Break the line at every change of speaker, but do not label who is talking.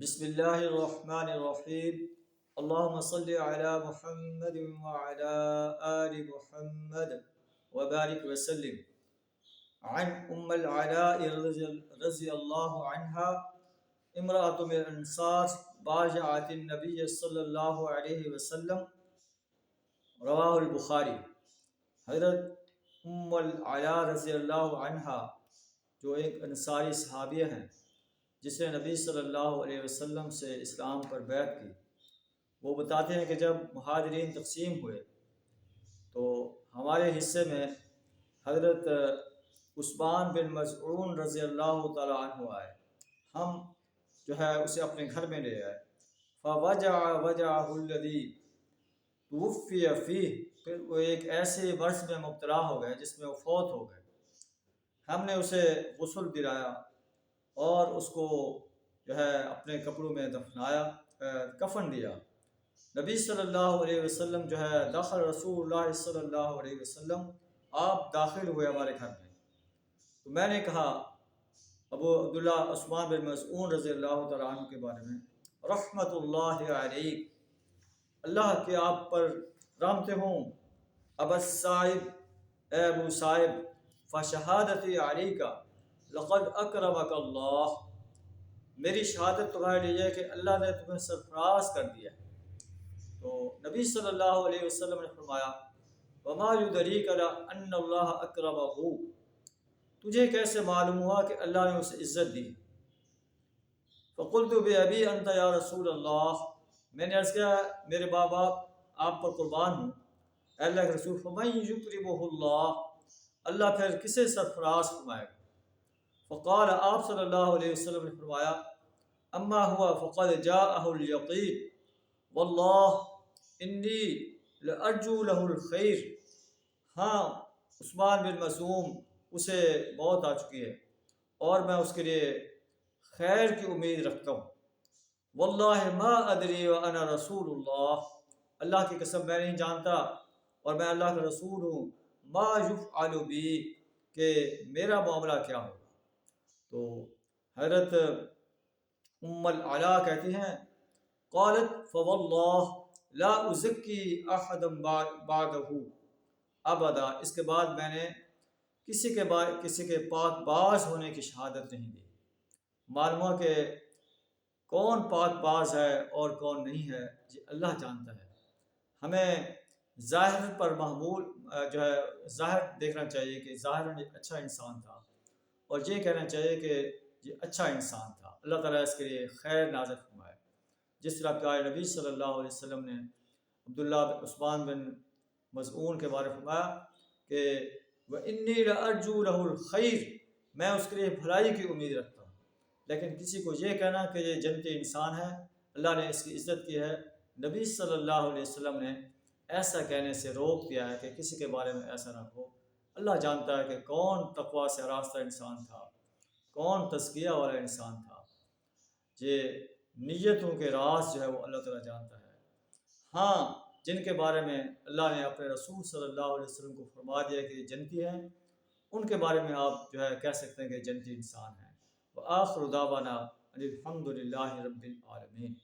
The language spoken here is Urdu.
بسم اللہ الرحمن الرحیم اللہم صلی علی محمد وعلی آل محمد وبارک وسلم عن ام العلاء رضی اللہ عنہا امرأة من الانصار باجعت النبی صلی اللہ علیہ وسلم رواہ البخاری۔ حضرت ام العلاء رضی اللہ عنہا جو ایک انصاری صحابیہ ہیں جس نے نبی صلی اللہ علیہ وسلم سے اسلام پر بیعت کی، وہ بتاتے ہیں کہ جب مہاجرین تقسیم ہوئے تو ہمارے حصے میں حضرت عثمان بن مظعون رضی اللہ تعالیٰ عنہ آئے۔ ہم جو ہے اسے اپنے گھر میں لے آئے۔ فَوَجَعَ وَجَعَهُ الَّذِي تُوفِّيَ فِيهِ، پھر وہ ایک ایسے مرض میں مبتلا ہو گئے جس میں وہ فوت ہو گئے۔ ہم نے اسے غسل دلایا اور اس کو جو ہے اپنے کپڑوں میں دفنایا، کفن دیا۔ نبی صلی اللہ علیہ وسلم جو ہے داخل رسول اللہ صلی اللہ علیہ وسلم، آپ داخل ہوئے ہمارے گھر میں۔ تو میں نے کہا ابو عبداللہ عثمان بن مظعون رضی اللہ تعالیٰ عنہ کے بارے میں، رحمت اللہ علیہ، اللہ کے آپ پر رحمتیں ہوں، ابا صائب، اے ابو صائب، فشہادتی علیکہ لقد اکرمک اللہ، میری شہادت تمہارے لیے ہے کہ اللہ نے تمہیں سرفراز کر دیا ہے۔ تو نبی صلی اللہ علیہ وسلم نے فرمایا وما یدریک ان اللہ اکرمہ، تجھے کیسے معلوم ہوا کہ اللہ نے اسے عزت دی؟ فقلت بابی انت یا رسول اللہ، میں نے عرض کیا میرے باپ آپ پر قربان ہوں اے اللہ کے رسول۔ فمن یکرمہ اللہ، اللہ پھر کسے سرفراز فرمائے گا؟ فقال، آپ صلی اللہ علیہ وسلم نے فرمایا اما ہوا فقد جاءہ الیقین واللہ انی لارجو لہ الخیر، ہاں عثمان بن مظعون اسے موت آ چکی ہے اور میں اس کے لیے خیر کی امید رکھتا ہوں۔ واللہ ما ادری وانا رسول اللہ، اللہ کی قسم میں نہیں جانتا اور میں اللہ کا رسول ہوں، ما یفعل بی، کہ میرا معاملہ کیا ہوگا۔ تو حضرت ام العلاء کہتی ہیں قالت فواللہ لا ازکی احدا بعدہ ابدا، اس کے بعد میں نے کسی کے پاک باز ہونے کی شہادت نہیں دی۔ معلوم ہوا کہ کون پاک باز ہے اور کون نہیں ہے یہ اللہ جانتا ہے۔ ہمیں ظاہر پر محمول جو ہے ظاہر دیکھنا چاہیے کہ ظاہر ایک اچھا انسان تھا، اور یہ کہنا چاہیے کہ یہ اچھا انسان تھا، اللہ تعالیٰ اس کے لیے خیر نازل فرمائے۔ جس طرح پیارے نبی صلی اللہ علیہ وسلم نے عبداللہ بن عثمان بن مظعون کے بارے میں فرمایا کہ وَإِنِّي لَأَرْجُو لَهُ الْخَيْرِ، میں اس کے لیے بھلائی کی امید رکھتا ہوں۔ لیکن کسی کو یہ کہنا کہ یہ جنتی انسان ہے، اللہ نے اس کی عزت کی ہے، نبی صلی اللہ علیہ وسلم نے ایسا کہنے سے روک دیا ہے کہ کسی کے بارے میں ایسا نہ ہو۔ اللہ جانتا ہے کہ کون تقویٰ سے آراستہ انسان تھا، کون تزکیہ والا انسان تھا۔ یہ نیتوں کے راز جو ہے وہ اللہ تعالیٰ جانتا ہے۔ ہاں جن کے بارے میں اللہ نے اپنے رسول صلی اللہ علیہ وسلم کو فرما دیا کہ یہ جنتی ہیں، ان کے بارے میں آپ جو ہے کہہ سکتے ہیں کہ جنتی انسان ہیں۔ وآخر دعوانا ان الحمد للہ رب العالمین۔